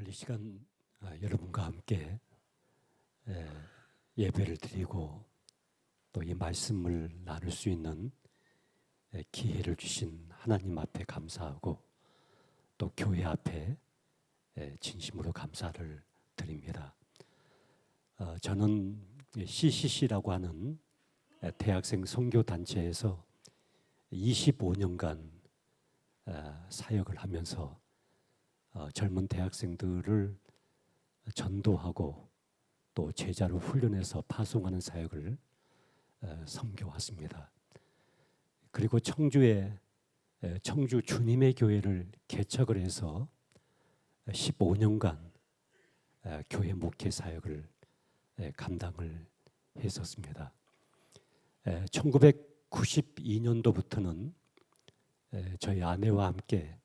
오늘 이 시간 여러분과 함께 예배를 드리고 또 이 말씀을 나눌 수 있는 기회를 주신 하나님 앞에 감사하고 또 교회 앞에 진심으로 감사를 드립니다. 저는 CCC라고 하는 대학생 선교단체에서 25년간 사역을 하면서 젊은 대학생들을 전도하고 또 제자로 훈련해서 파송하는 사역을 섬겨왔습니다. 그리고 청주 주님의 교회를 개척을 해서 15년간 교회 목회 사역을 감당을 했었습니다. 1992년도부터는 저희 아내와 함께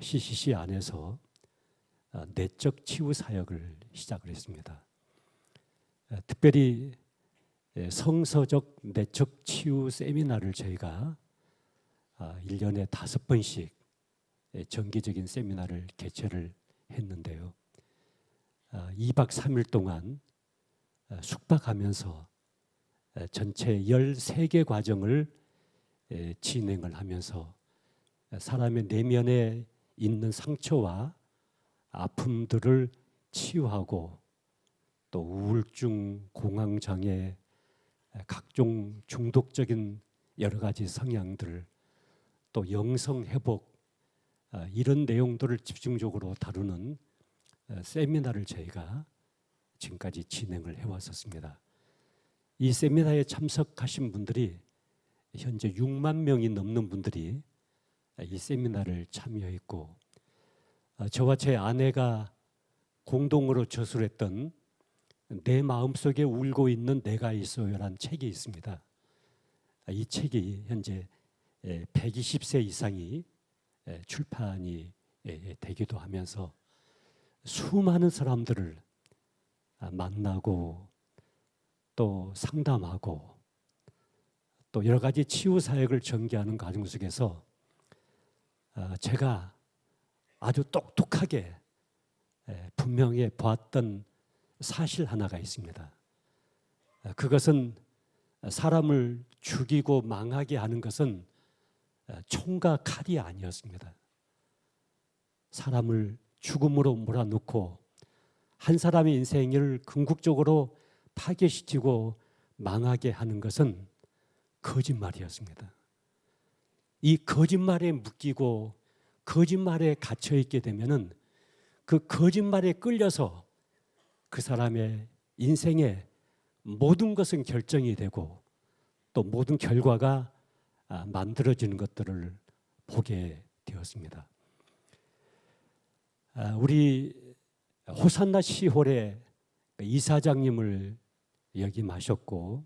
CCC 안에서 내적 치유 사역을 시작을 했습니다. 특별히 성서적 내적 치유 세미나를 저희가 1년에 5번씩 정기적인 세미나를 개최를 했는데요. 2박 3일 동안 숙박하면서 전체 13개 과정을 진행을 하면서 사람의 내면에 있는 상처와 아픔들을 치유하고 또 우울증, 공황장애, 각종 중독적인 여러 가지 성향들, 또 영성 회복 이런 내용들을 집중적으로 다루는 세미나를 저희가 지금까지 진행을 해왔었습니다. 이 세미나에 참석하신 분들이 현재 6만 명이 넘는 분들이 이 세미나를 참여했고, 저와 제 아내가 공동으로 저술했던 내 마음속에 울고 있는 내가 있어요라는 책이 있습니다. 이 책이 현재 120세 이상이 출판이 되기도 하면서 수많은 사람들을 만나고 또 상담하고 또 여러 가지 치유 사역을 전개하는 과정 속에서 제가 아주 똑똑하게 분명히 보았던 사실 하나가 있습니다. 그것은 사람을 죽이고 망하게 하는 것은 총과 칼이 아니었습니다. 사람을 죽음으로 몰아넣고 한 사람의 인생을 궁극적으로 파괴시키고 망하게 하는 것은 거짓말이었습니다. 이 거짓말에 묶이고 거짓말에 갇혀 있게 되면은 그 거짓말에 끌려서 그 사람의 인생의 모든 것은 결정이 되고 또 모든 결과가 만들어지는 것들을 보게 되었습니다. 우리 호산나 시홀의 이사장님을 역임하셨고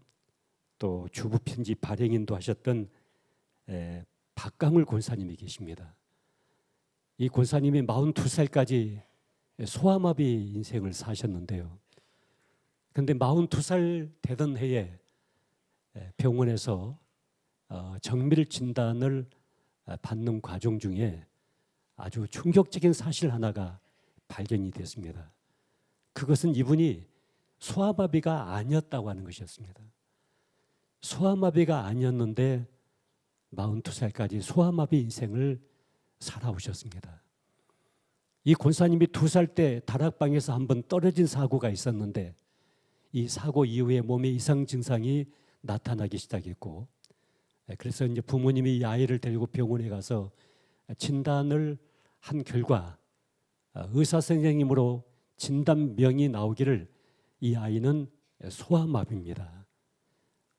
또 주부편지 발행인도 하셨던 박강울 권사님이 계십니다. 이 권사님이 42살까지 소아마비 인생을 사셨는데요. 그런데 42살 되던 해에 병원에서 정밀 진단을 받는 과정 중에 아주 충격적인 사실 하나가 발견이 됐습니다. 그것은 이분이 소아마비가 아니었다고 하는 것이었습니다. 소아마비가 아니었는데 42살까지 소아마비 인생을 살아오셨습니다. 이 권사님이 2살 때 다락방에서 한번 떨어진 사고가 있었는데 이 사고 이후에 몸에 이상 증상이 나타나기 시작했고, 그래서 이제 부모님이 이 아이를 데리고 병원에 가서 진단을 한 결과 의사 선생님으로 진단명이 나오기를 이 아이는 소아마비입니다.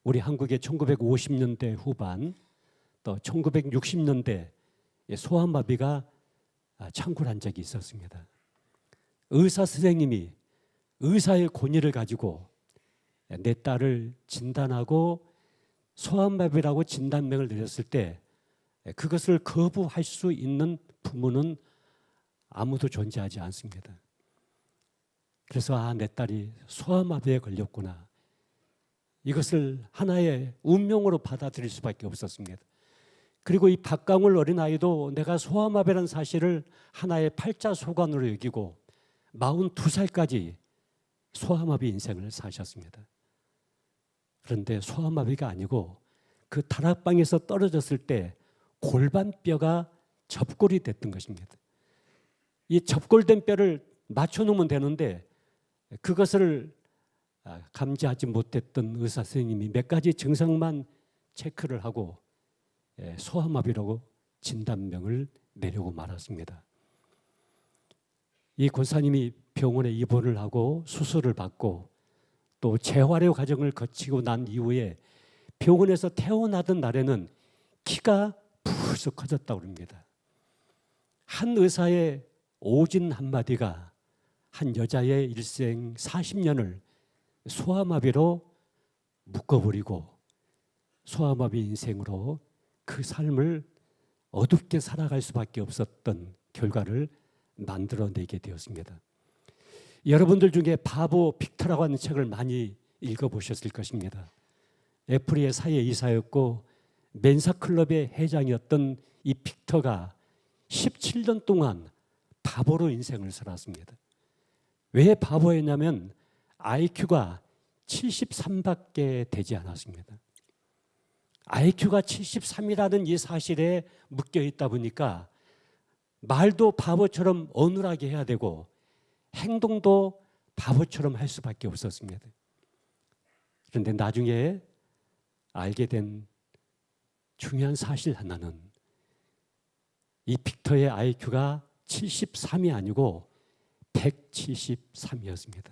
우리 한국의 1950년대 후반 또 1960년대 소아마비가 창궐한 적이 있었습니다. 의사 선생님이 의사의 권위를 가지고 내 딸을 진단하고 소아마비라고 진단명을 내렸을 때 그것을 거부할 수 있는 부모는 아무도 존재하지 않습니다. 그래서 내 딸이 소아마비에 걸렸구나. 이것을 하나의 운명으로 받아들일 수밖에 없었습니다. 그리고 이 박강울 어린아이도 내가 소아마비라는 사실을 하나의 팔자소관으로 여기고 42살까지 소아마비 인생을 사셨습니다. 그런데 소아마비가 아니고 그 다락방에서 떨어졌을 때 골반뼈가 접골이 됐던 것입니다. 이 접골된 뼈를 맞춰놓으면 되는데 그것을 감지하지 못했던 의사 선생님이 몇 가지 증상만 체크를 하고 소아마비라고 진단명을 내려고 말았습니다. 이 권사님이 병원에 입원을 하고 수술을 받고 또 재활의 과정을 거치고 난 이후에 병원에서 퇴원하던 날에는 키가 불쑥 커졌다고 합니다. 한 의사의 오진 한마디가 한 여자의 일생 40년을 소아마비로 묶어버리고 소아마비 인생으로 그 삶을 어둡게 살아갈 수밖에 없었던 결과를 만들어내게 되었습니다. 여러분들 중에 바보 빅터라고 하는 책을 많이 읽어보셨을 것입니다. 애플리의 사회 이사였고 멘사클럽의 회장이었던 이 빅터가 17년 동안 바보로 인생을 살았습니다. 왜 바보였냐면 IQ가 73밖에 되지 않았습니다. IQ가 73이라는 이 사실에 묶여 있다 보니까 말도 바보처럼 어눌하게 해야 되고 행동도 바보처럼 할 수밖에 없었습니다. 그런데 나중에 알게 된 중요한 사실 하나는 이 빅터의 IQ가 73이 아니고 173이었습니다.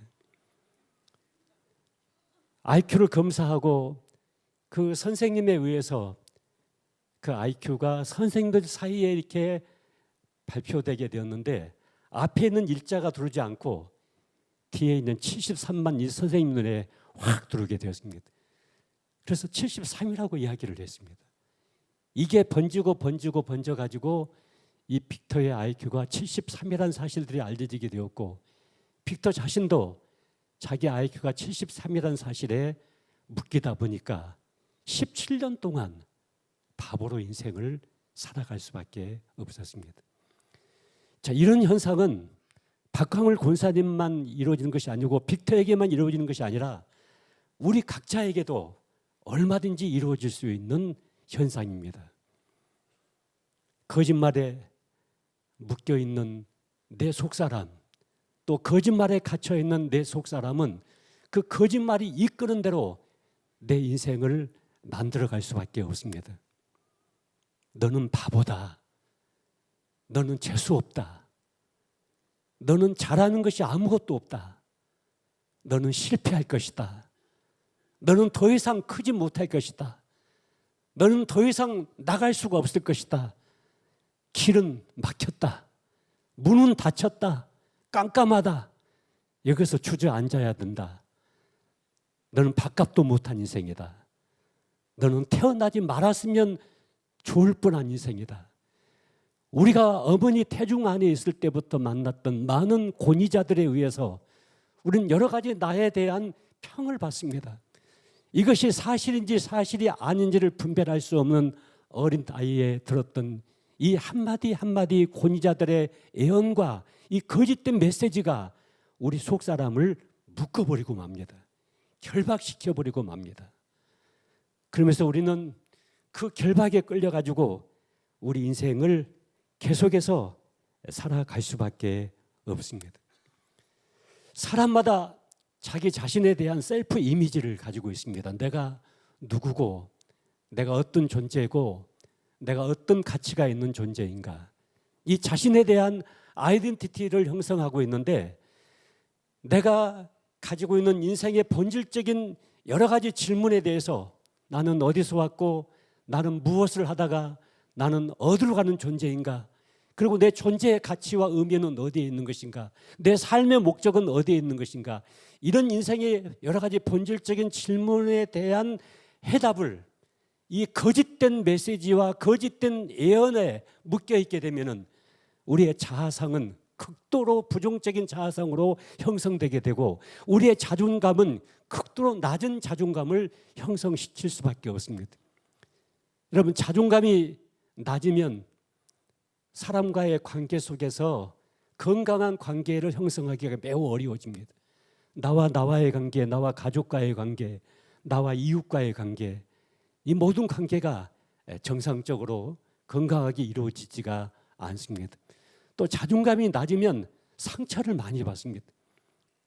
IQ를 검사하고 그 선생님에 의해서 그 IQ가 선생님들 사이에 이렇게 발표되게 되었는데 앞에 있는 일자가 들어오지 않고 뒤에 있는 73만 이 선생님 눈에 확 들어오게 되었습니다. 그래서 73이라고 이야기를 했습니다. 이게 번져가지고 이 빅터의 IQ가 73이라는 사실들이 알려지게 되었고 빅터 자신도 자기 IQ가 73이라는 사실에 묶이다 보니까 17년 동안 바보로 인생을 살아갈 수밖에 없었습니다. 자, 이런 현상은 박광을 권사님만 이루어지는 것이 아니고 빅터에게만 이루어지는 것이 아니라 우리 각자에게도 얼마든지 이루어질 수 있는 현상입니다. 거짓말에 묶여있는 내 속사람, 또 거짓말에 갇혀있는 내 속사람은 그 거짓말이 이끄는 대로 내 인생을 만들어갈 수밖에 없습니다. 너는 바보다. 너는 재수없다. 너는 잘하는 것이 아무것도 없다. 너는 실패할 것이다. 너는 더 이상 크지 못할 것이다. 너는 더 이상 나갈 수가 없을 것이다. 길은 막혔다. 문은 닫혔다. 깜깜하다. 여기서 주저앉아야 된다. 너는 밥값도 못한 인생이다. 너는 태어나지 말았으면 좋을 뻔한 인생이다. 우리가 어머니 태중 안에 있을 때부터 만났던 많은 권위자들에 의해서 우리는 여러 가지 나에 대한 평을 받습니다. 이것이 사실인지 사실이 아닌지를 분별할 수 없는 어린 아이에 들었던 이 한마디 한마디 권위자들의 애언과 이 거짓된 메시지가 우리 속사람을 묶어버리고 맙니다. 결박시켜버리고 맙니다. 그러면서 우리는 그 결박에 끌려가지고 우리 인생을 계속해서 살아갈 수밖에 없습니다. 사람마다 자기 자신에 대한 셀프 이미지를 가지고 있습니다. 내가 누구고 내가 어떤 존재고 내가 어떤 가치가 있는 존재인가. 이 자신에 대한 아이덴티티를 형성하고 있는데 내가 가지고 있는 인생의 본질적인 여러 가지 질문에 대해서 나는 어디서 왔고 나는 무엇을 하다가 나는 어디로 가는 존재인가? 그리고 내 존재의 가치와 의미는 어디에 있는 것인가? 내 삶의 목적은 어디에 있는 것인가? 이런 인생의 여러 가지 본질적인 질문에 대한 해답을 이 거짓된 메시지와 거짓된 예언에 묶여 있게 되면은 우리의 자아상은 극도로 부정적인 자아상으로 형성되게 되고 우리의 자존감은 극도로 낮은 자존감을 형성시킬 수밖에 없습니다. 여러분, 자존감이 낮으면 사람과의 관계 속에서 건강한 관계를 형성하기가 매우 어려워집니다. 나와의 관계, 나와 가족과의 관계, 나와 이웃과의 관계, 이 모든 관계가 정상적으로 건강하게 이루어지지가 않습니다. 또 자존감이 낮으면 상처를 많이 받습니다.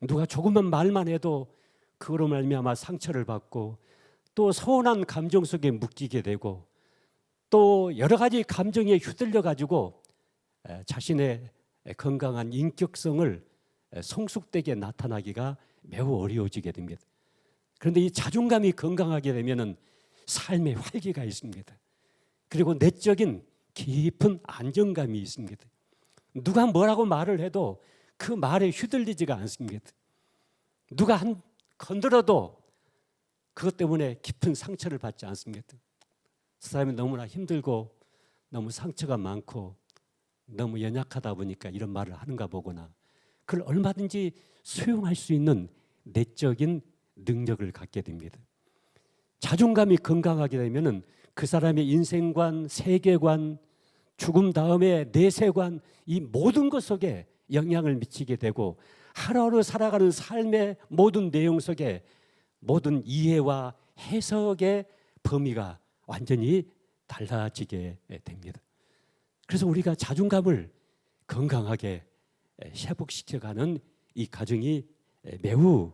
누가 조금만 말만 해도 그거로 말미암아 상처를 받고 또 서운한 감정 속에 묶이게 되고 또 여러 가지 감정에 휘둘려 가지고 자신의 건강한 인격성을 성숙되게 나타나기가 매우 어려워지게 됩니다. 그런데 이 자존감이 건강하게 되면은 삶의 활기가 있습니다. 그리고 내적인 깊은 안정감이 있습니다. 누가 뭐라고 말을 해도 그 말에 휘둘리지가 않습니다. 누가 건드려도 그것 때문에 깊은 상처를 받지 않습니다. 그 사람이 너무나 힘들고 너무 상처가 많고 너무 연약하다 보니까 이런 말을 하는가 보구나. 그걸 얼마든지 수용할 수 있는 내적인 능력을 갖게 됩니다. 자존감이 건강하게 되면은 그 사람의 인생관, 세계관, 죽음 다음에 내세관, 이 모든 것 속에 영향을 미치게 되고 하루하루 살아가는 삶의 모든 내용 속에 모든 이해와 해석의 범위가 완전히 달라지게 됩니다. 그래서 우리가 자존감을 건강하게 회복시켜가는 이 과정이 매우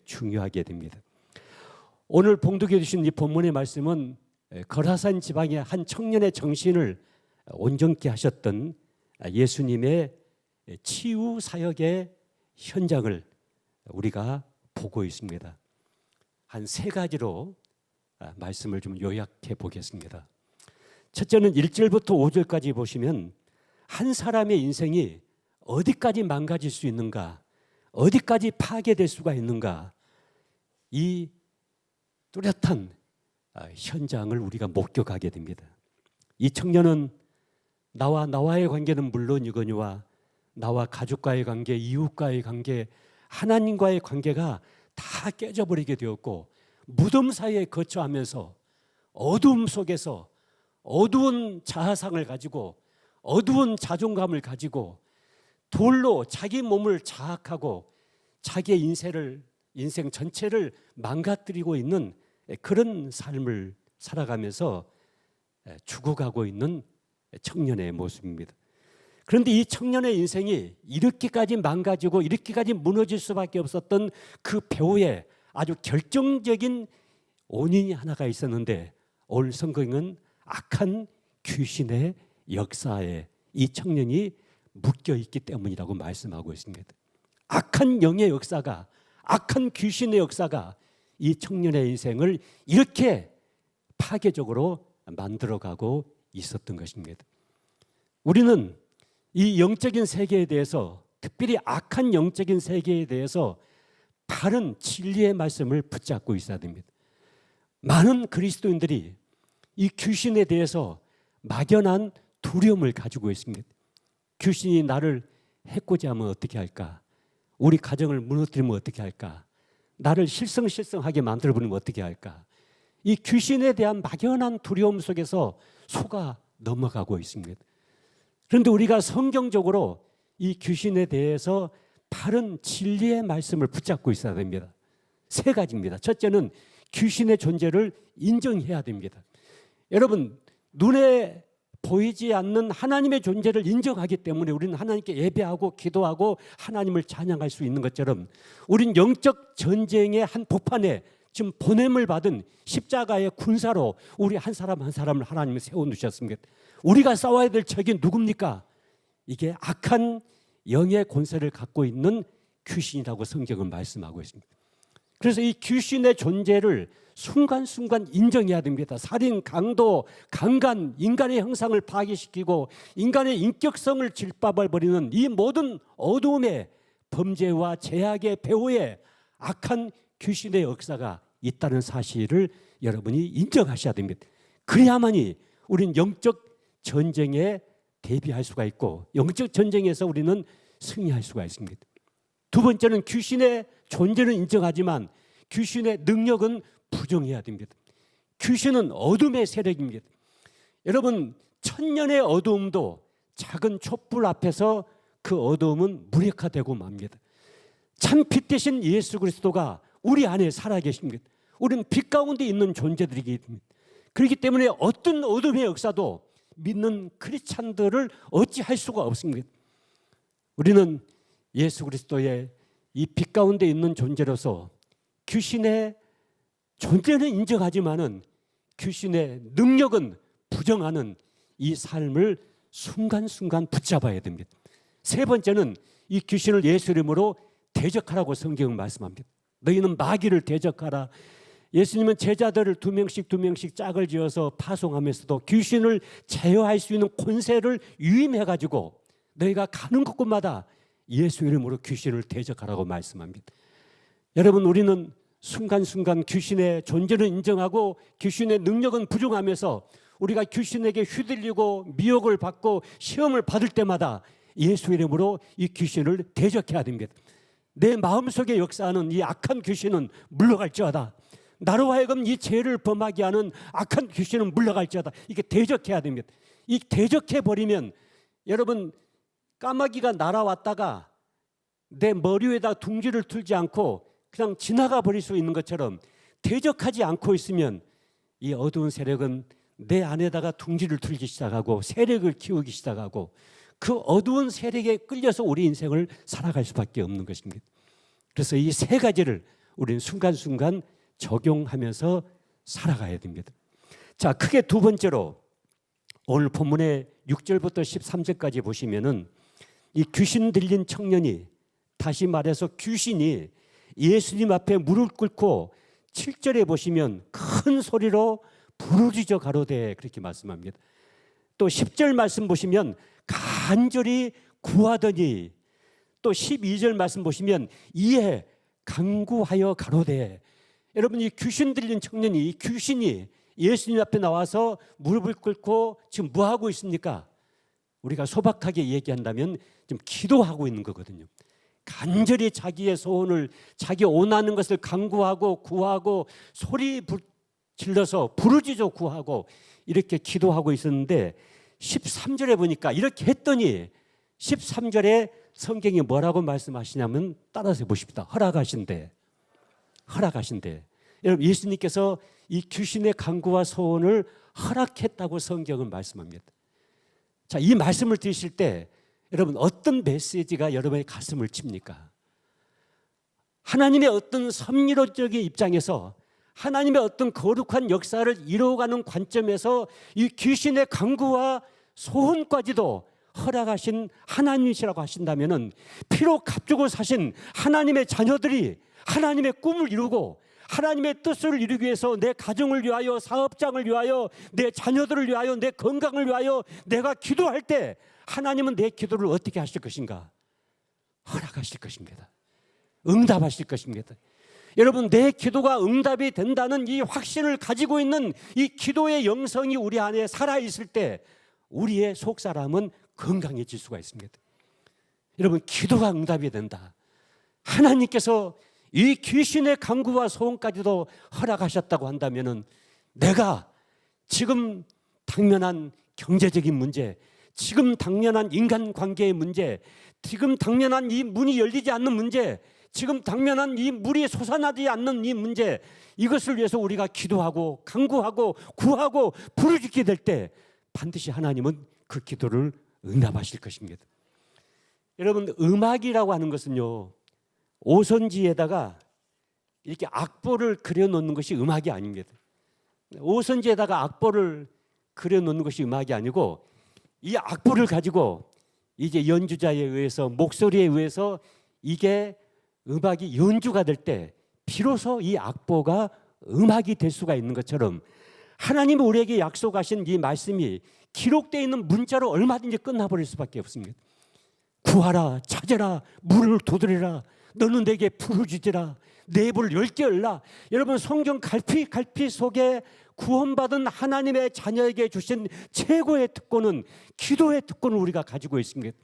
중요하게 됩니다. 오늘 봉독해 주신 이 본문의 말씀은 거라산 지방의 한 청년의 정신을 온전케 하셨던 예수님의 치유 사역의 현장을 우리가 보고 있습니다. 한 세 가지로 말씀을 좀 요약해 보겠습니다. 첫째는 1절부터 5절까지 보시면 한 사람의 인생이 어디까지 망가질 수 있는가, 어디까지 파괴될 수가 있는가, 이 뚜렷한 현장을 우리가 목격하게 됩니다. 이 청년은 나와의 관계는 물론이거니와 나와 가족과의 관계, 이웃과의 관계, 하나님과의 관계가 다 깨져버리게 되었고 무덤 사이에 거처하면서 어두움 속에서 어두운 자아상을 가지고 어두운 자존감을 가지고 돌로 자기 몸을 자학하고 자기의 인생 전체를 망가뜨리고 있는 그런 삶을 살아가면서 죽어가고 있는 청년의 모습입니다. 그런데 이 청년의 인생이 이렇게까지 망가지고 이렇게까지 무너질 수밖에 없었던 그 배후에 아주 결정적인 원인이 하나가 있었는데 오늘 성경은 악한 귀신의 역사에 이 청년이 묶여 있기 때문이라고 말씀하고 있습니다. 악한 영의 역사가, 악한 귀신의 역사가 이 청년의 인생을 이렇게 파괴적으로 만들어가고 있었던 것입니다. 우리는 이 영적인 세계에 대해서, 특별히 악한 영적인 세계에 대해서 바른 진리의 말씀을 붙잡고 있어야 됩니다. 많은 그리스도인들이 이 귀신에 대해서 막연한 두려움을 가지고 있습니다. 귀신이 나를 해코지 하면 어떻게 할까? 우리 가정을 무너뜨리면 어떻게 할까? 나를 실성하게 만들어버리면 어떻게 할까? 이 귀신에 대한 막연한 두려움 속에서 속아 넘어가고 있습니다. 그런데 우리가 성경적으로 이 귀신에 대해서 바른 진리의 말씀을 붙잡고 있어야 됩니다. 세 가지입니다. 첫째는 귀신의 존재를 인정해야 됩니다. 여러분, 눈에 보이지 않는 하나님의 존재를 인정하기 때문에 우리는 하나님께 예배하고 기도하고 하나님을 찬양할 수 있는 것처럼 우린 영적 전쟁의 한 복판에 지금 보냄을 받은 십자가의 군사로 우리 한 사람 한 사람을 하나님이 세워놓으셨습니다. 우리가 싸워야 될 적이 누굽니까? 이게 악한 영의 권세를 갖고 있는 귀신이라고 성경은 말씀하고 있습니다. 그래서 이 귀신의 존재를 순간순간 인정해야 됩니다. 살인, 강도, 강간, 인간의 형상을 파괴시키고 인간의 인격성을 질밥해버리는 이 모든 어두움의 범죄와 제약의 배후에 악한 귀신의 역사가 있다는 사실을 여러분이 인정하셔야 됩니다. 그래야만이 우리는 영적 전쟁에 대비할 수가 있고 영적 전쟁에서 우리는 승리할 수가 있습니다. 두 번째는 귀신의 존재는 인정하지만 귀신의 능력은 부정해야 됩니다. 귀신은 어둠의 세력입니다. 여러분, 천년의 어두움도 작은 촛불 앞에서 그 어두움은 무력화되고 맙니다. 참 빛 대신 예수 그리스도가 우리 안에 살아계십니다. 우리는 빛 가운데 있는 존재들이기 때문에, 그렇기 때문에 어떤 어둠의 역사도 믿는 크리스찬들을 어찌할 수가 없습니다. 우리는 예수 그리스도의 이 빛 가운데 있는 존재로서 귀신의 존재는 인정하지만은 귀신의 능력은 부정하는 이 삶을 순간순간 붙잡아야 됩니다. 세 번째는 이 귀신을 예수 이름으로 대적하라고 성경은 말씀합니다. 너희는 마귀를 대적하라. 예수님은 제자들을 두 명씩 짝을 지어서 파송하면서도 귀신을 제어할 수 있는 권세를 유임해가지고 너희가 가는 곳곳마다 예수 이름으로 귀신을 대적하라고 말씀합니다. 여러분, 우리는 순간순간 귀신의 존재를 인정하고 귀신의 능력은 부정하면서 우리가 귀신에게 휘둘리고 미혹을 받고 시험을 받을 때마다 예수 이름으로 이 귀신을 대적해야 됩니다. 내 마음속에 역사하는 이 악한 귀신은 물러갈지어다. 나로 하여금 이 죄를 범하게 하는 악한 귀신은 물러갈지어다. 이게 대적해야 됩니다. 이 대적해버리면 여러분, 까마귀가 날아왔다가 내 머리 위에다 둥지를 틀지 않고 그냥 지나가 버릴 수 있는 것처럼 대적하지 않고 있으면 이 어두운 세력은 내 안에다가 둥지를 틀기 시작하고 세력을 키우기 시작하고 그 어두운 세력에 끌려서 우리 인생을 살아갈 수밖에 없는 것입니다. 그래서 이 세 가지를 우리는 순간순간 적용하면서 살아가야 됩니다. 자, 크게 두 번째로 오늘 본문의 6절부터 13절까지 보시면은 이 귀신 들린 청년이, 다시 말해서 귀신이 예수님 앞에 무릎 꿇고 7절에 보시면 큰 소리로 부르짖어 가로되 그렇게 말씀합니다. 또 10절 말씀 보시면 간절히 구하더니, 또 12절 말씀 보시면 이에 간구하여 가로되. 여러분, 이 귀신 들린 청년이, 이 귀신이 예수님 앞에 나와서 무릎을 꿇고 지금 뭐 하고 있습니까? 우리가 소박하게 얘기한다면 지금 기도하고 있는 거거든요. 간절히 자기의 소원을, 자기 원하는 것을 간구하고 구하고 소리 질러서 부르짖어 구하고 이렇게 기도하고 있었는데 13절에 보니까 이렇게 했더니 13절에 성경이 뭐라고 말씀하시냐면 따라서 보십시다. 허락하신대. 여러분, 예수님께서 이 귀신의 간구와 소원을 허락했다고 성경은 말씀합니다. 자, 이 말씀을 들으실 때 여러분, 어떤 메시지가 여러분의 가슴을 칩니까? 하나님의 어떤 섭리론적인 입장에서, 하나님의 어떤 거룩한 역사를 이루어가는 관점에서 이 귀신의 간구와 소원까지도 허락하신 하나님이시라고 하신다면은, 피로 값주고 사신 하나님의 자녀들이 하나님의 꿈을 이루고 하나님의 뜻을 이루기 위해서 내 가정을 위하여, 사업장을 위하여, 내 자녀들을 위하여, 내 건강을 위하여 내가 기도할 때 하나님은 내 기도를 어떻게 하실 것인가? 허락하실 것입니다. 응답하실 것입니다. 여러분, 내 기도가 응답이 된다는 이 확신을 가지고 있는 이 기도의 영성이 우리 안에 살아있을 때 우리의 속사람은 건강해질 수가 있습니다. 여러분, 기도가 응답이 된다. 하나님께서 이 귀신의 간구와 소원까지도 허락하셨다고 한다면은 내가 지금 당면한 경제적인 문제, 지금 당면한 인간관계의 문제, 지금 당면한 이 문이 열리지 않는 문제, 지금 당면한 이 물이 솟아나지 않는 이 문제, 이것을 위해서 우리가 기도하고 간구하고 구하고 부르짖게 될 때 반드시 하나님은 그 기도를 응답하실 것입니다. 여러분, 음악이라고 하는 것은요, 오선지에다가 이렇게 악보를 그려놓는 것이 음악이 아닙니다. 오선지에다가 악보를 그려놓는 것이 음악이 아니고, 이 악보를 가지고 이제 연주자에 의해서, 목소리에 의해서 이게 음악이 연주가 될 때 비로소 이 악보가 음악이 될 수가 있는 것처럼, 하나님이 우리에게 약속하신 이 말씀이 기록되어 있는 문자로 얼마든지 끝나버릴 수밖에 없습니다. 구하라, 찾아라, 문을 두드리라, 너는 내게 부르짖으라, 내 입을 열게 열라. 여러분, 성경 갈피 속에 구원받은 하나님의 자녀에게 주신 최고의 특권은 기도의 특권을 우리가 가지고 있습니다.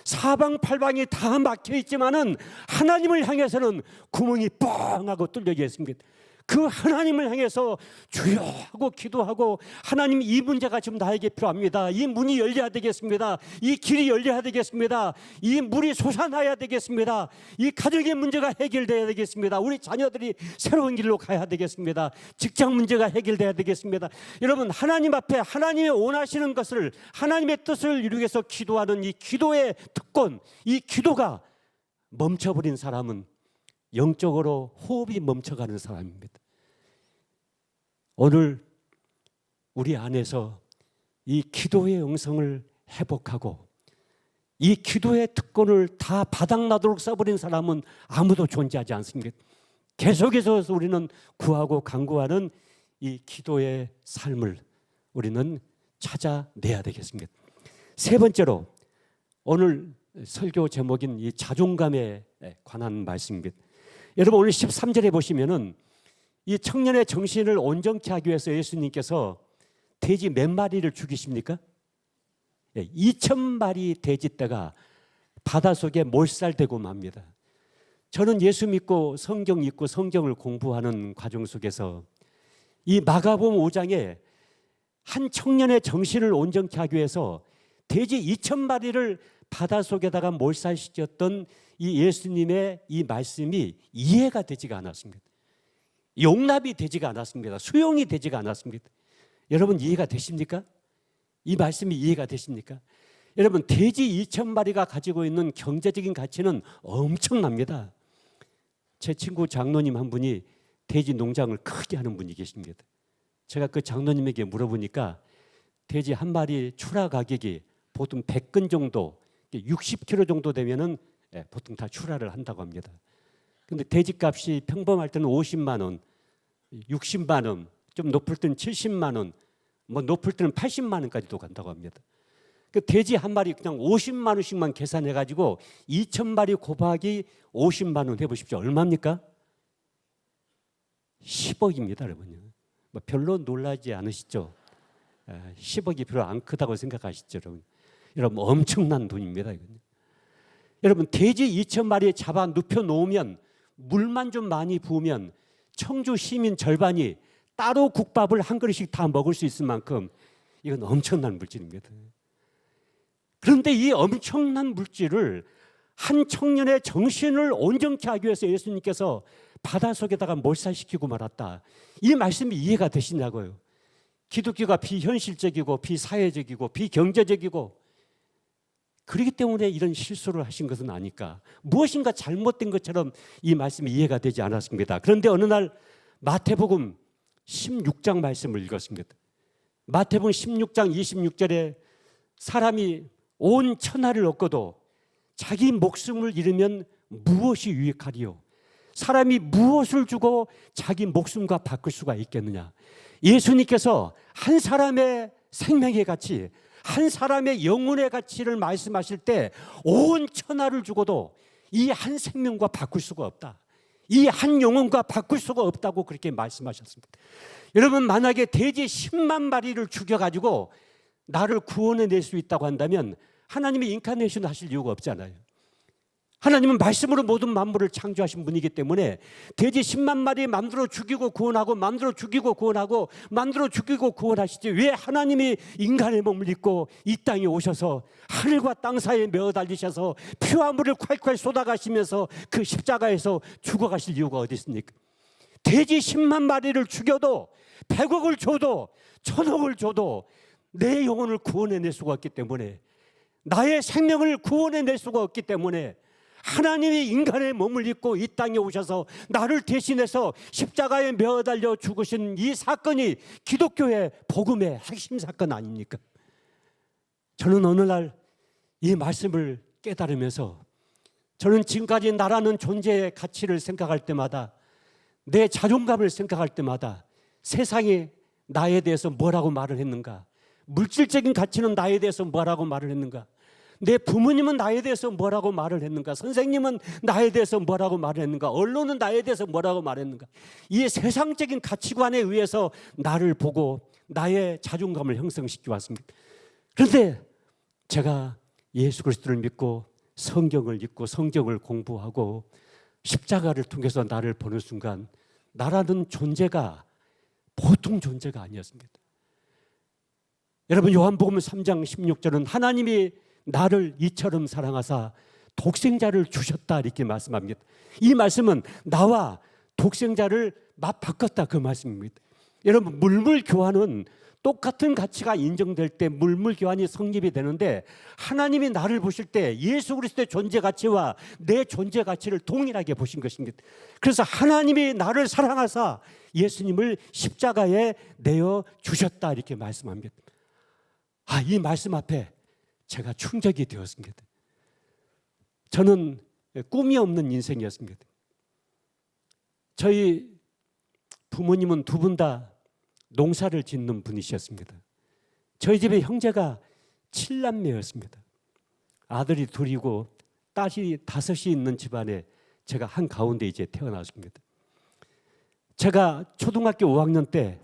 사방팔방이 다 막혀 있지만은 하나님을 향해서는 구멍이 뻥 하고 뚫려져 있습니다. 그 하나님을 향해서 주여 하고 기도하고, 하나님 이 문제가 지금 나에게 필요합니다. 이 문이 열려야 되겠습니다. 이 길이 열려야 되겠습니다. 이 물이 솟아나야 되겠습니다. 이 가정의 문제가 해결돼야 되겠습니다. 우리 자녀들이 새로운 길로 가야 되겠습니다. 직장 문제가 해결돼야 되겠습니다. 여러분, 하나님 앞에 하나님이 원하시는 것을, 하나님의 뜻을 이루기 위해서 기도하는 이 기도의 특권, 이 기도가 멈춰버린 사람은 영적으로 호흡이 멈춰가는 사람입니다. 오늘 우리 안에서 이 기도의 영성을 회복하고 이 기도의 특권을 다 바닥나도록 써버린 사람은 아무도 존재하지 않습니다. 계속해서 우리는 구하고 간구하는 이 기도의 삶을 우리는 찾아내야 되겠습니다. 세 번째로 오늘 설교 제목인 이 자존감에 관한 말씀입니다. 여러분, 오늘 13절에 보시면은 이 청년의 정신을 온전케 하기 위해서 예수님께서 돼지 몇 마리를 죽이십니까? 2,000마리 돼지떼가 바닷속에 몰살되고 맙니다. 저는 예수 믿고 성경 읽고 성경을 공부하는 과정 속에서 이 마가복음 5장에 한 청년의 정신을 온전케 하기 위해서 돼지 2,000마리를 바닷속에다가 몰살시켰던 이 예수님의 이 말씀이 이해가 되지가 않았습니다. 용납이 되지가 않았습니다. 수용이 되지가 않았습니다. 여러분, 이해가 되십니까? 이 말씀이 이해가 되십니까? 여러분, 돼지 2,000마리가 가지고 있는 경제적인 가치는 엄청납니다. 제 친구 장로님 한 분이 돼지 농장을 크게 하는 분이 계십니다. 제가 그 장로님에게 물어보니까 돼지 한 마리 출하 가격이 보통 100근 정도, 60kg 정도 되면은 보통 다 출하를 한다고 합니다. 근데 돼지 값이 평범할 때는 50만 원, 60만 원, 좀 높을 때는 70만 원, 뭐 높을 때는 80만 원까지도 간다고 합니다. 그 돼지 한 마리 그냥 50만 원씩만 계산해 가지고 2,000마리 곱하기 50만 원 해보십시오. 얼마입니까? 10억입니다, 여러분. 뭐 별로 놀라지 않으시죠? 10억이 별로 안 크다고 생각하시죠, 여러분? 여러분, 엄청난 돈입니다, 이건. 여러분, 돼지 2,000마리 잡아 눕혀 놓으면, 물만 좀 많이 부으면 청주 시민 절반이 따로 국밥을 한 그릇씩 다 먹을 수 있을 만큼 이건 엄청난 물질입니다. 그런데 이 엄청난 물질을 한 청년의 정신을 온전케 하기 위해서 예수님께서 바닷속에다가 몰살시키고 말았다. 이 말씀이 이해가 되시냐고요. 기독교가 비현실적이고 비사회적이고 비경제적이고 그렇기 때문에 이런 실수를 하신 것은 아닐까. 무엇인가 잘못된 것처럼 이 말씀이 이해가 되지 않았습니다. 그런데 어느 날 마태복음 16장 말씀을 읽었습니다. 마태복음 16장 26절에 사람이 온 천하를 얻고도 자기 목숨을 잃으면 무엇이 유익하리요? 사람이 무엇을 주고 자기 목숨과 바꿀 수가 있겠느냐? 예수님께서 한 사람의 생명의 가치, 한 사람의 영혼의 가치를 말씀하실 때 온 천하를 주고도 이 한 생명과 바꿀 수가 없다. 이 한 영혼과 바꿀 수가 없다고 그렇게 말씀하셨습니다. 여러분, 만약에 돼지 10만 마리를 죽여가지고 나를 구원해낼 수 있다고 한다면 하나님이 인카네이션 하실 이유가 없잖아요. 하나님은 말씀으로 모든 만물을 창조하신 분이기 때문에 돼지 10만 마리 만들어 죽이고 구원하고 만들어 죽이고 구원하고 만들어 죽이고 구원하시지, 왜 하나님이 인간의 몸을 입고 이 땅에 오셔서 하늘과 땅 사이에 메어 달리셔서 피와 물을 콸콸 쏟아가시면서 그 십자가에서 죽어가실 이유가 어디 있습니까? 돼지 10만 마리를 죽여도 100억을 줘도 1000억을 줘도 내 영혼을 구원해낼 수가 없기 때문에, 나의 생명을 구원해낼 수가 없기 때문에 하나님이 인간의 몸을 입고 이 땅에 오셔서 나를 대신해서 십자가에 메어 달려 죽으신 이 사건이 기독교의 복음의 핵심 사건 아닙니까? 저는 어느 날 이 말씀을 깨달으면서, 저는 지금까지 나라는 존재의 가치를 생각할 때마다, 내 자존감을 생각할 때마다 세상이 나에 대해서 뭐라고 말을 했는가, 물질적인 가치는 나에 대해서 뭐라고 말을 했는가, 내 부모님은 나에 대해서 뭐라고 말을 했는가, 선생님은 나에 대해서 뭐라고 말을 했는가, 언론은 나에 대해서 뭐라고 말했는가, 이 세상적인 가치관에 의해서 나를 보고 나의 자존감을 형성시켜 왔습니다. 그런데 제가 예수 그리스도를 믿고 성경을 읽고 성경을 공부하고 십자가를 통해서 나를 보는 순간 나라는 존재가 보통 존재가 아니었습니다. 여러분, 요한복음 3장 16절은 하나님이 나를 이처럼 사랑하사 독생자를 주셨다 이렇게 말씀합니다. 이 말씀은 나와 독생자를 맞바꿨다 그 말씀입니다. 여러분, 물물 교환은 똑같은 가치가 인정될 때 물물 교환이 성립이 되는데, 하나님이 나를 보실 때 예수 그리스도의 존재 가치와 내 존재 가치를 동일하게 보신 것입니다. 그래서 하나님이 나를 사랑하사 예수님을 십자가에 내어 주셨다 이렇게 말씀합니다. 이 말씀 앞에 제가 충격이 되었습니다. 저는 꿈이 없는 인생이었습니다. 저희 부모님은 두 분 다 농사를 짓는 분이셨습니다. 저희 집에 형제가 7남매였습니다. 아들이 둘이고 딸이 5이 있는 집안에 제가 한가운데 이제 태어났습니다. 제가 초등학교 5학년 때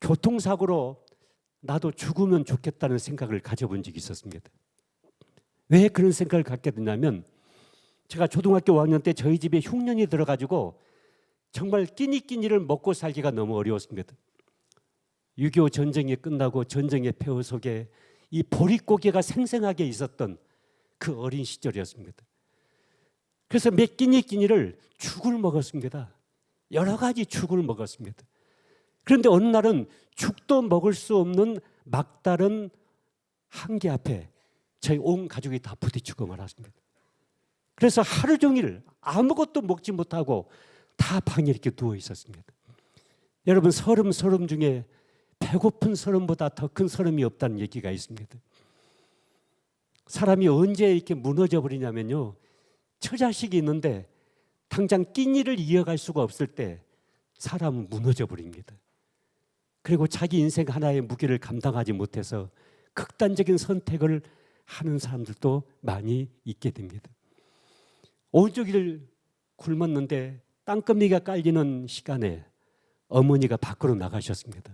교통사고로 나도 죽으면 좋겠다는 생각을 가져본 적이 있었습니다. 왜 그런 생각을 갖게 됐냐면, 제가 초등학교 5학년 때 저희 집에 흉년이 들어가지고 정말 끼니끼니를 먹고 살기가 너무 어려웠습니다. 6.25 전쟁이 끝나고 전쟁의 폐허 속에 이 보릿고개가 생생하게 있었던 그 어린 시절이었습니다. 그래서 몇 끼니끼니를 죽을 먹었습니다. 여러 가지 죽을 먹었습니다. 그런데 어느 날은 죽도 먹을 수 없는 막다른 한계 앞에 저희 온 가족이 다 부딪히고 말았습니다. 그래서 하루 종일 아무것도 먹지 못하고 다 방에 이렇게 누워 있었습니다. 여러분, 서름 중에 배고픈 서름보다 더 큰 서름이 없다는 얘기가 있습니다. 사람이 언제 이렇게 무너져 버리냐면요, 처자식이 있는데 당장 끼니를 이어갈 수가 없을 때 사람은 무너져 버립니다. 그리고 자기 인생 하나의 무게를 감당하지 못해서 극단적인 선택을 하는 사람들도 많이 있게 됩니다. 온종일 굶었는데 땅거미가 깔리는 시간에 어머니가 밖으로 나가셨습니다.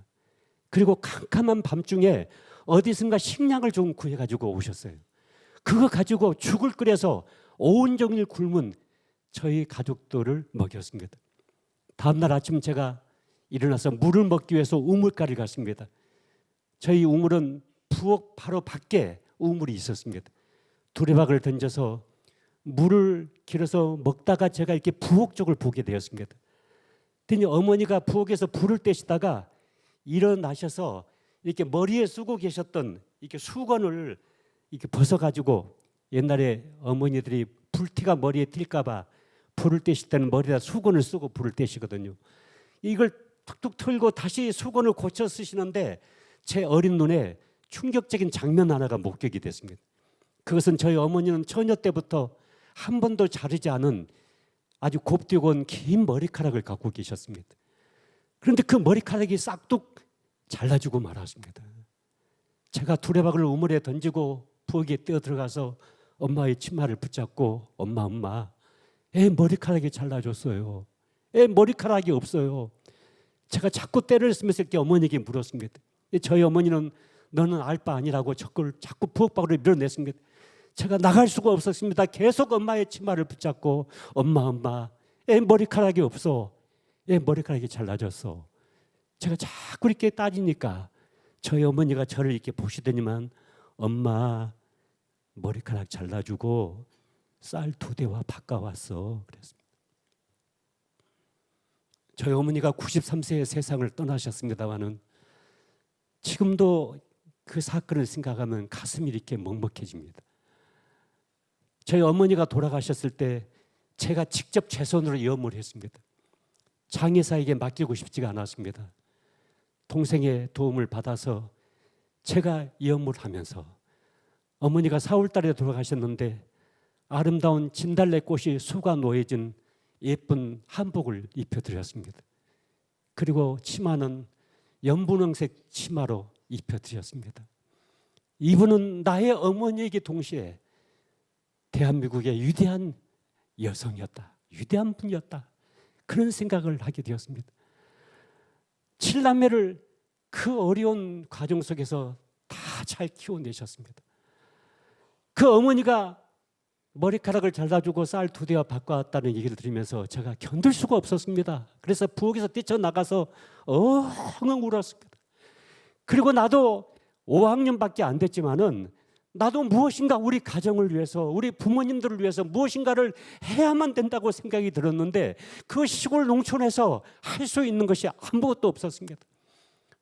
그리고 캄캄한 밤중에 어디선가 식량을 좀 구해가지고 오셨어요. 그거 가지고 죽을 끓여서 온종일 굶은 저희 가족들을 먹였습니다. 다음날 아침 제가 일어나서 물을 먹기 위해서 우물가를 갔습니다. 저희 우물은 부엌 바로 밖에 우물이 있었습니다. 두레박을 던져서 물을 길어서 먹다가 제가 이렇게 부엌 쪽을 보게 되었습니다. 그랬더니 어머니가 부엌에서 불을 떼시다가 일어나셔서 이렇게 머리에 쓰고 계셨던 이렇게 수건을 이렇게 벗어가지고, 옛날에 어머니들이 불티가 머리에 튈까봐 불을 떼실 때는 머리에다 수건을 쓰고 불을 떼시거든요. 이걸 툭툭 털고 다시 수건을 고쳐 쓰시는데 제 어린 눈에 충격적인 장면 하나가 목격이 됐습니다. 그것은 저희 어머니는 처녀 때부터 한 번도 자르지 않은 아주 곱디고 온 긴 머리카락을 갖고 계셨습니다. 그런데 그 머리카락이 싹둑 잘라주고 말았습니다. 제가 두레박을 우물에 던지고 부엌에 뛰어 들어가서 엄마의 치마를 붙잡고 엄마, 애 머리카락이 잘라줬어요. 애 머리카락이 없어요. 제가 자꾸 때를 쓰면서 이렇게 어머니에게 물었습니다. 저희 어머니는 너는 알 바 아니라고 자꾸 부엌 밖으로 밀어냈습니다. 제가 나갈 수가 없었습니다. 계속 엄마의 치마를 붙잡고 엄마, 애 머리카락이 없어. 애 머리카락이 잘라졌어. 제가 자꾸 이렇게 따지니까 저희 어머니가 저를 이렇게 보시더니만 엄마 머리카락 잘라주고 쌀 2대와 바꿔왔어 그랬습니다. 저희 어머니가 93세에 세상을 떠나셨습니다마는 지금도 그 사건을 생각하면 가슴이 이렇게 먹먹해집니다. 저희 어머니가 돌아가셨을 때 제가 직접 제 손으로 염을 했습니다. 장의사에게 맡기고 싶지가 않았습니다. 동생의 도움을 받아서 제가 염을 하면서, 어머니가 4월 달에 돌아가셨는데 아름다운 진달래꽃이 수가 놓여진 예쁜 한복을 입혀드렸습니다. 그리고 치마는 연분홍색 치마로 입혀드렸습니다. 이분은 나의 어머니에게 동시에 대한민국의 위대한 여성이었다. 위대한 분이었다. 그런 생각을 하게 되었습니다. 7남매를 그 어려운 과정 속에서 다 잘 키워내셨습니다. 그 어머니가 머리카락을 잘라주고 쌀 2대와 바꿔왔다는 얘기를 들으면서 제가 견딜 수가 없었습니다. 그래서 부엌에서 뛰쳐나가서 엉엉 울었습니다. 그리고 나도 5학년밖에 안 됐지만은 나도 무엇인가 우리 가정을 위해서, 우리 부모님들을 위해서 무엇인가를 해야만 된다고 생각이 들었는데 그 시골 농촌에서 할 수 있는 것이 아무것도 없었습니다.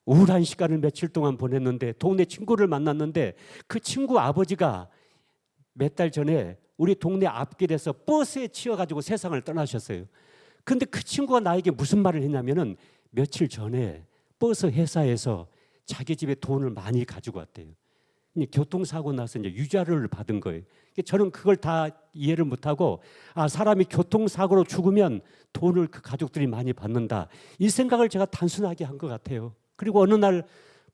우울한 시간을 며칠 동안 보냈는데 동네 친구를 만났는데 그 친구 아버지가 몇 달 전에 우리 동네 앞길에서 버스에 치여가지고 세상을 떠나셨어요. 근데 그 친구가 나에게 무슨 말을 했냐면은 며칠 전에 버스 회사에서 자기 집에 돈을 많이 가지고 왔대요. 교통사고 나서 이제 유자료를 받은 거예요. 저는 그걸 다 이해를 못하고 사람이 교통사고로 죽으면 돈을 그 가족들이 많이 받는다, 이 생각을 제가 단순하게 한 것 같아요. 그리고 어느 날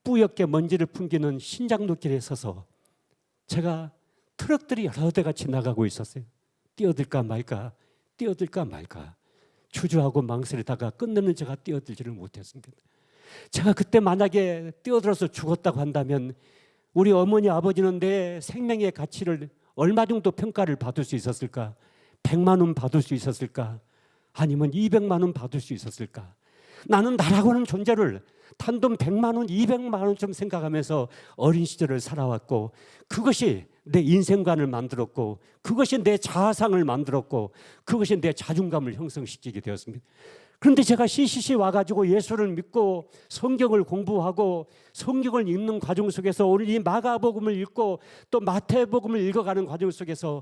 뿌옇게 먼지를 풍기는 신장로길에 서서 제가 트럭들이 여러 대가 지나가고 있었어요. 뛰어들까 말까, 뛰어들까 말까 주저하고 망설이다가 끝내는 제가 뛰어들지를 못했습니다. 제가 그때 만약에 뛰어들어서 죽었다고 한다면 우리 어머니 아버지는 내 생명의 가치를 얼마 정도 평가를 받을 수 있었을까? 100만 원 받을 수 있었을까? 아니면 200만 원 받을 수 있었을까? 나는 나라고 하는 존재를 단돈 100만 원, 200만 원쯤 생각하면서 어린 시절을 살아왔고, 그것이 내 인생관을 만들었고, 그것이 내 자아상을 만들었고, 그것이 내 자존감을 형성시키게 되었습니다. 그런데 제가 CCC 와가지고 예수를 믿고 성경을 공부하고 성경을 읽는 과정 속에서 오늘 이 마가복음을 읽고 또 마태복음을 읽어가는 과정 속에서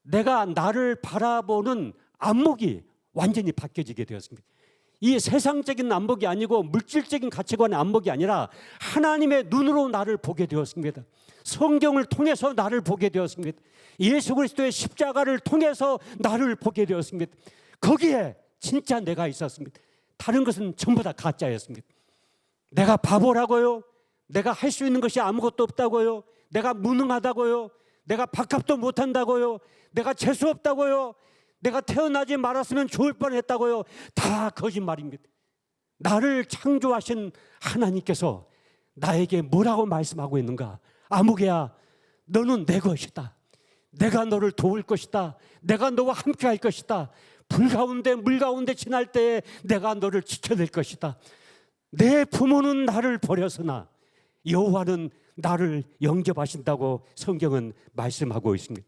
내가 나를 바라보는 안목이 완전히 바뀌어지게 되었습니다. 이 세상적인 안목이 아니고 물질적인 가치관의 안목이 아니라 하나님의 눈으로 나를 보게 되었습니다. 성경을 통해서 나를 보게 되었습니다. 예수 그리스도의 십자가를 통해서 나를 보게 되었습니다. 거기에 진짜 내가 있었습니다. 다른 것은 전부 다 가짜였습니다. 내가 바보라고요? 내가 할 수 있는 것이 아무것도 없다고요? 내가 무능하다고요? 내가 밥값도 못한다고요? 내가 재수 없다고요? 내가 태어나지 말았으면 좋을 뻔했다고요? 다 거짓말입니다. 나를 창조하신 하나님께서 나에게 뭐라고 말씀하고 있는가? 아무개야, 너는 내 것이다. 내가 너를 도울 것이다. 내가 너와 함께 할 것이다. 불 가운데 물 가운데 지날 때에 내가 너를 지켜낼 것이다. 내 부모는 나를 버렸으나 여호와는 나를 영접하신다고 성경은 말씀하고 있습니다.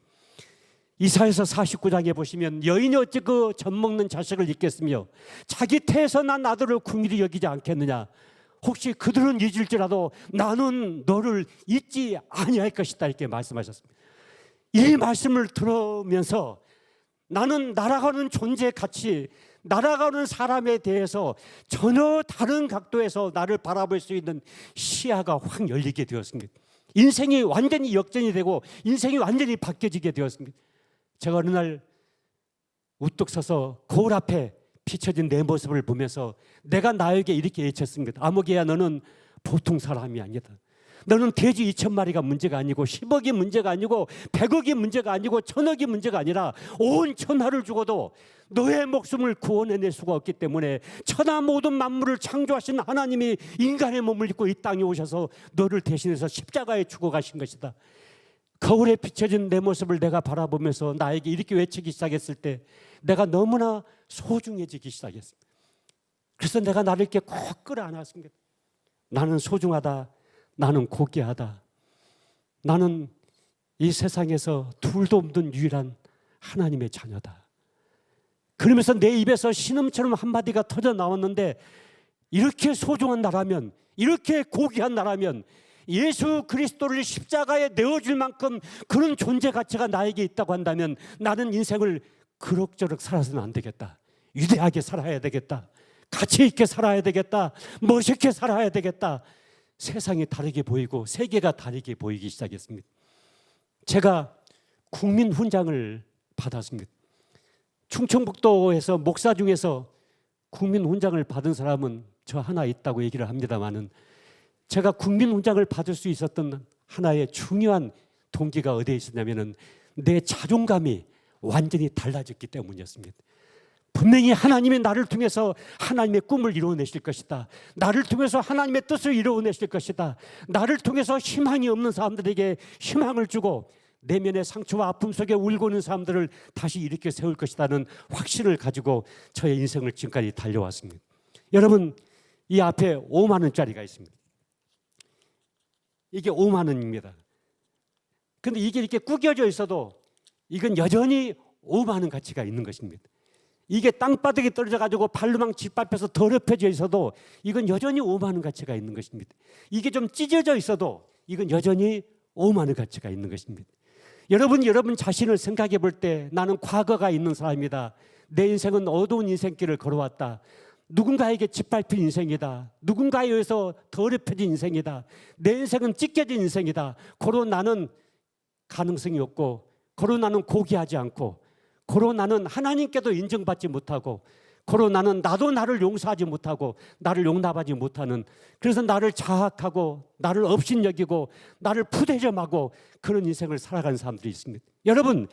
이사야서 49장에 보시면 여인이 어찌 그 젖먹는 자식을 잊겠으며 자기 태에서 난 아들을 긍휼히 여기지 않겠느냐. 혹시 그들은 잊을지라도 나는 너를 잊지 아니할 것이다, 이렇게 말씀하셨습니다. 이 말씀을 들으면서 나는 날아가는 존재의 가치, 날아가는 사람에 대해서 전혀 다른 각도에서 나를 바라볼 수 있는 시야가 확 열리게 되었습니다. 인생이 완전히 역전이 되고 인생이 완전히 바뀌어지게 되었습니다. 제가 어느 날 우뚝 서서 거울 앞에 비춰진 내 모습을 보면서 내가 나에게 이렇게 외쳤습니다. 아무개야, 너는 보통 사람이 아니다. 너는 돼지 2,000마리가 문제가 아니고 10억이 문제가 아니고 100억이 문제가 아니고 1,000억이 문제가 아니라 온 천하를 죽어도 너의 목숨을 구원해낼 수가 없기 때문에 천하 모든 만물을 창조하신 하나님이 인간의 몸을 입고 이 땅에 오셔서 너를 대신해서 십자가에 죽어가신 것이다. 거울에 비춰진 내 모습을 내가 바라보면서 나에게 이렇게 외치기 시작했을 때 내가 너무나 소중해지기 시작했습니다. 그래서 내가 나를 이렇게 꼭 끌어안았습니다. 나는 소중하다. 나는 고귀하다. 나는 이 세상에서 둘도 없는 유일한 하나님의 자녀다. 그러면서 내 입에서 신음처럼 한마디가 터져 나왔는데, 이렇게 소중한 나라면, 이렇게 고귀한 나라면 예수 그리스도를 십자가에 내어줄 만큼 그런 존재 가치가 나에게 있다고 한다면 나는 인생을 그럭저럭 살아서는 안 되겠다. 위대하게 살아야 되겠다. 가치 있게 살아야 되겠다. 멋있게 살아야 되겠다. 세상이 다르게 보이고 세계가 다르게 보이기 시작했습니다. 제가 국민훈장을 받았습니다. 충청북도에서 목사 중에서 국민훈장을 받은 사람은 저 하나 있다고 얘기를 합니다만은, 제가 국민훈장을 받을 수 있었던 하나의 중요한 동기가 어디에 있었냐면은 내 자존감이 완전히 달라졌기 때문이었습니다. 분명히 하나님이 나를 통해서 하나님의 꿈을 이루어내실 것이다. 나를 통해서 하나님의 뜻을 이루어내실 것이다. 나를 통해서 희망이 없는 사람들에게 희망을 주고 내면의 상처와 아픔 속에 울고 있는 사람들을 다시 일으켜 세울 것이라는 확신을 가지고 저의 인생을 지금까지 달려왔습니다. 여러분, 이 앞에 5만 원짜리가 있습니다. 이게 5만 원입니다. 근데 이게 이렇게 구겨져 있어도 이건 여전히 5만 원 가치가 있는 것입니다. 이게 땅바닥에 떨어져 가지고 발로만 짓밟혀서 더럽혀져 있어도 이건 여전히 5만 원 가치가 있는 것입니다. 이게 좀 찢어져 있어도 이건 여전히 5만 원 가치가 있는 것입니다. 여러분 자신을 생각해 볼 때 나는 과거가 있는 사람이다. 내 인생은 어두운 인생길을 걸어왔다. 누군가에게 짓밟힌 인생이다. 누군가에 의해서 더럽혀진 인생이다. 내 인생은 찢겨진 인생이다. 고로 나는 가능성이 없고, 고로 나는 고귀하지 않고, 고로 나는 하나님께도 인정받지 못하고, 고로 나는 나도 나를 용서하지 못하고 나를 용납하지 못하는, 그래서 나를 자학하고 나를 업신여기고 나를 푸대접하고 그런 인생을 살아가는 사람들이 있습니다. 여러분,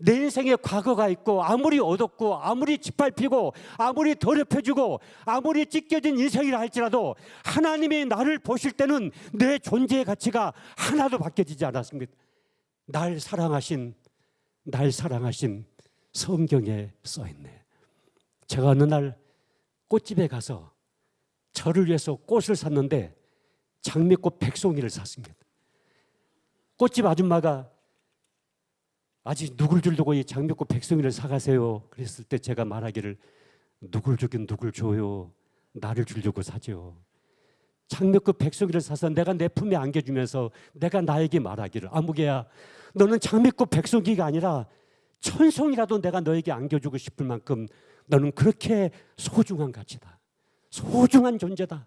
내 인생에 과거가 있고 아무리 어둡고 아무리 짓밟히고 아무리 더럽혀지고 아무리 찢겨진 인생이라 할지라도 하나님이 나를 보실 때는 내 존재의 가치가 하나도 바뀌어지지 않았습니다. 날 사랑하신 성경에 써있네. 제가 어느 날 꽃집에 가서 저를 위해서 꽃을 샀는데 장미꽃 100송이를 샀습니다. 꽃집 아줌마가 아직 누굴 주려고 이 장미꽃 100송이를 사가세요? 그랬을 때 제가 말하기를, 누굴 주긴 누굴 줘요. 나를 주려고 사죠. 장미꽃 100송이를 사서 내가 내 품에 안겨주면서 내가 나에게 말하기를, 아무개야, 너는 장미꽃 100송이가 아니라 1000송이라도 내가 너에게 안겨주고 싶을 만큼 너는 그렇게 소중한 가치다. 소중한 존재다.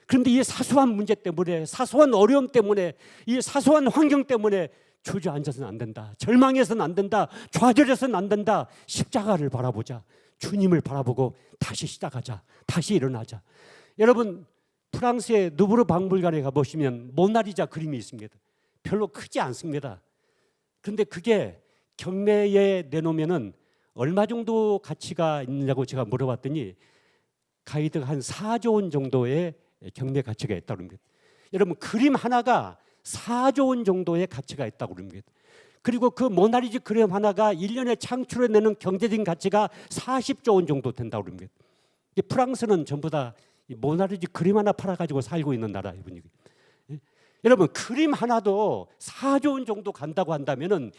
그런데 이 사소한 문제 때문에, 사소한 어려움 때문에, 이 사소한 환경 때문에 주저앉아서는 안 된다. 절망해서는 안 된다. 좌절해서는 안 된다. 십자가를 바라보자. 주님을 바라보고 다시 시작하자. 다시 일어나자. 여러분, 프랑스의 누브르 박물관에 가보시면 모나리자 그림이 있습니다. 별로 크지 않습니다. 그런데 그게 경매에 내놓으면은 얼마 정도 가치가 있느냐고 제가 물어봤더니 가이드가 한 4조 원 정도의 경매 가치가 있다고 합니다. 여러분, 그림 하나가 4조 원 정도의 가치가 있다고 합니다. 그리고 그 모나리자 그림 하나가 1년에 창출해내는 경제적인 가치가 40조 원 정도 된다고 합니다. 프랑스는 전부 다 모나리자 그림 하나 팔아가지고 살고 있는 나라예요. 여러분, 그림 하나도 4조 원 정도 간다고 한다면은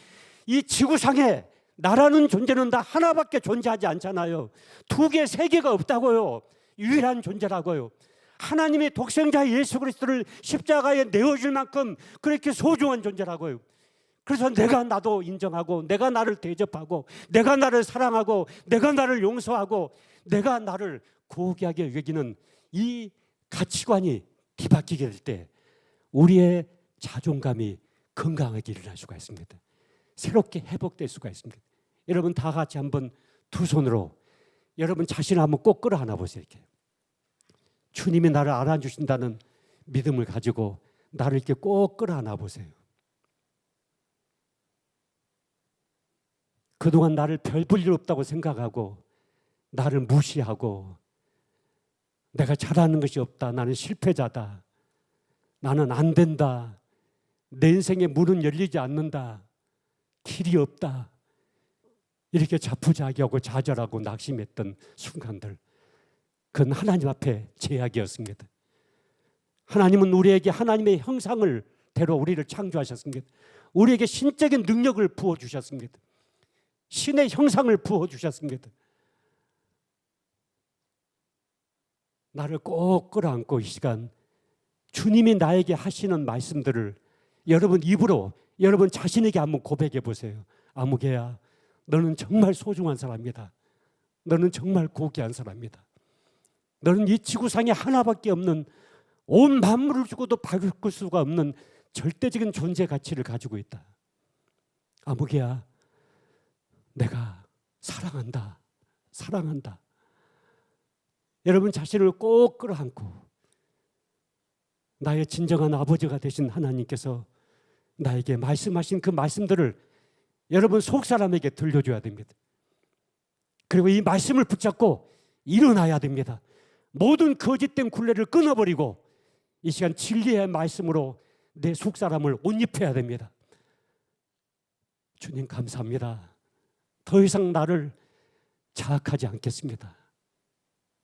이 지구상에 나라는 존재는 다 하나밖에 존재하지 않잖아요. 2개, 3개가 없다고요. 유일한 존재라고요. 하나님의 독생자 예수 그리스도를 십자가에 내어줄 만큼 그렇게 소중한 존재라고요. 그래서 내가 나도 인정하고, 내가 나를 대접하고, 내가 나를 사랑하고, 내가 나를 용서하고, 내가 나를 고귀하게 여기는 이 가치관이 뒤바뀌게 될 때 우리의 자존감이 건강하게 일어날 수가 있습니다. 새롭게 회복될 수가 있습니다. 여러분, 다 같이 한번 두 손으로 여러분 자신을 한번 꼭 끌어안아 보세요. 이렇게 주님이 나를 알아주신다는 믿음을 가지고 나를 이렇게 꼭 끌어안아 보세요. 그동안 나를 별 볼 일 없다고 생각하고 나를 무시하고 내가 잘하는 것이 없다, 나는 실패자다, 나는 안 된다, 내 인생의 문은 열리지 않는다, 길이 없다, 이렇게 자포자기하고 좌절하고 낙심했던 순간들, 그건 하나님 앞에 제약이었습니다. 하나님은 우리에게 하나님의 형상을 대로 우리를 창조하셨습니다. 우리에게 신적인 능력을 부어주셨습니다. 신의 형상을 부어주셨습니다. 나를 꼭 끌어안고 이 시간 주님이 나에게 하시는 말씀들을 여러분 입으로 여러분 자신에게 한번 고백해 보세요. 아무개야, 너는 정말 소중한 사람이다. 너는 정말 고귀한 사람이다. 너는 이 지구상에 하나밖에 없는, 온 만물을 주고도 바꿀 수가 없는 절대적인 존재 가치를 가지고 있다. 아무개야, 내가 사랑한다. 사랑한다. 여러분 자신을 꼭 끌어안고 나의 진정한 아버지가 되신 하나님께서 나에게 말씀하신 그 말씀들을 여러분 속사람에게 들려줘야 됩니다. 그리고 이 말씀을 붙잡고 일어나야 됩니다. 모든 거짓된 굴레를 끊어버리고 이 시간 진리의 말씀으로 내 속사람을 옷입혀야 됩니다. 주님 감사합니다. 더 이상 나를 자학하지 않겠습니다.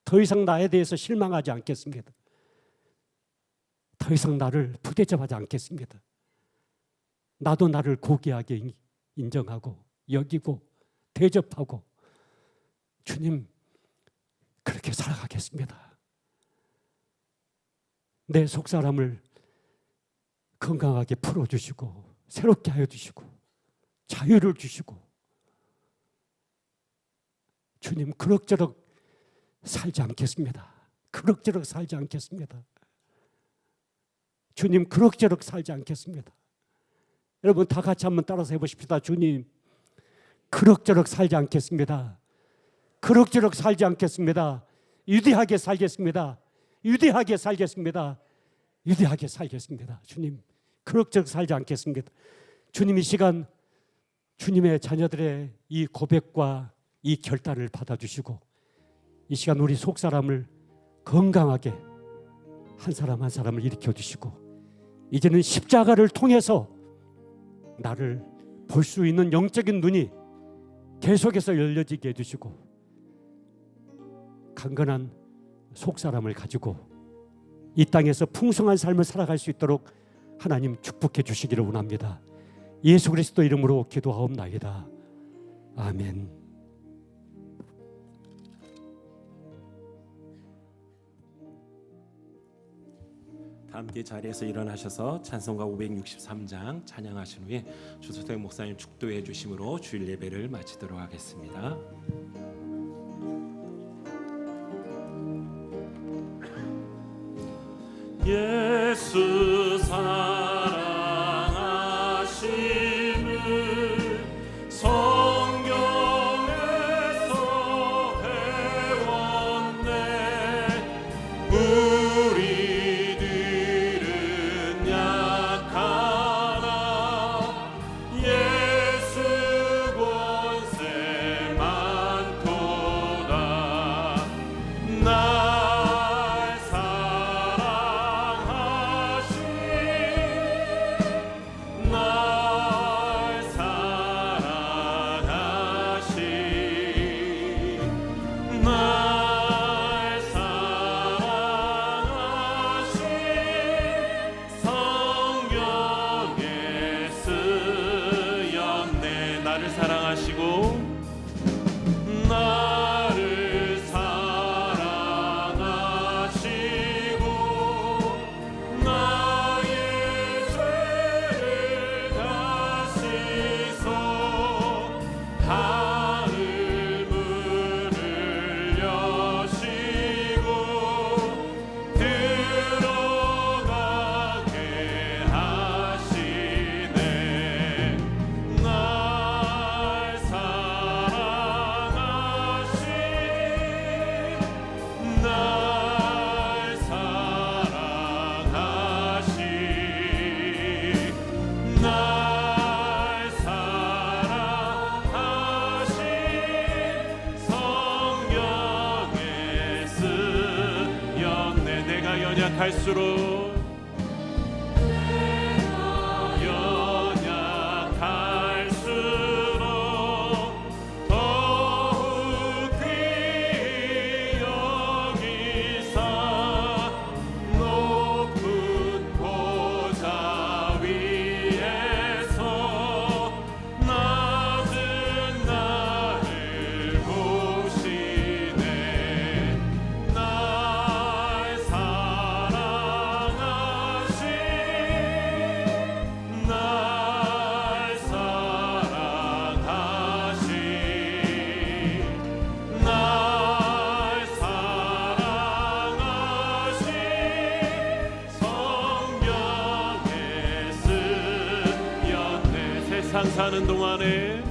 더 이상 나에 대해서 실망하지 않겠습니다. 더 이상 나를 부대접하지 않겠습니다. 나도 나를 고귀하게 인정하고 여기고 대접하고 주님 그렇게 살아가겠습니다. 내 속사람을 건강하게 풀어주시고 새롭게 하여 주시고 자유를 주시고 주님 그럭저럭 살지 않겠습니다. 그럭저럭 살지 않겠습니다. 주님 그럭저럭 살지 않겠습니다. 여러분 다 같이 한번 따라서 해보십시다. 주님 그럭저럭 살지 않겠습니다. 그럭저럭 살지 않겠습니다. 위대하게 살겠습니다. 위대하게 살겠습니다. 위대하게 살겠습니다. 주님 그럭저럭 살지 않겠습니다. 주님 이 시간 주님의 자녀들의 이 고백과 이 결단을 받아주시고 이 시간 우리 속사람을 건강하게 한 사람 한 사람을 일으켜주시고 이제는 십자가를 통해서 나를 볼 수 있는 영적인 눈이 계속해서 열려지게 해주시고 강건한 속사람을 가지고 이 땅에서 풍성한 삶을 살아갈 수 있도록 하나님 축복해 주시기를 원합니다. 예수 그리스도 이름으로 기도하옵나이다. 아멘. 함께 자리에서 일어나셔서 찬송가 563장 찬양하신 후에 주소태 목사님 축도해 주심으로 주일 예배를 마치도록 하겠습니다. 예수 사랑하심을 성경에서 배웠네. 우리들은 약하나 예수 권세 많도다. 날 사랑하시 날 사랑하시 날 사랑하시 성경에 쓰였네. 나를 사랑하시고 나를 사랑하시고 나의 죄를 다시소 하늘 문을 여시고 들어가게 하시네. 날 사랑하시 날 사랑하시 날 사랑하시 성경에 쓰였네. 내가 연약할수록 더욱 귀히 여기사 높은 보좌 위에서 낮은 나를 보시네. 날 사랑하시 날 사랑하시 날 사랑하시 성경에 쓰였네. 세상 사는 동안에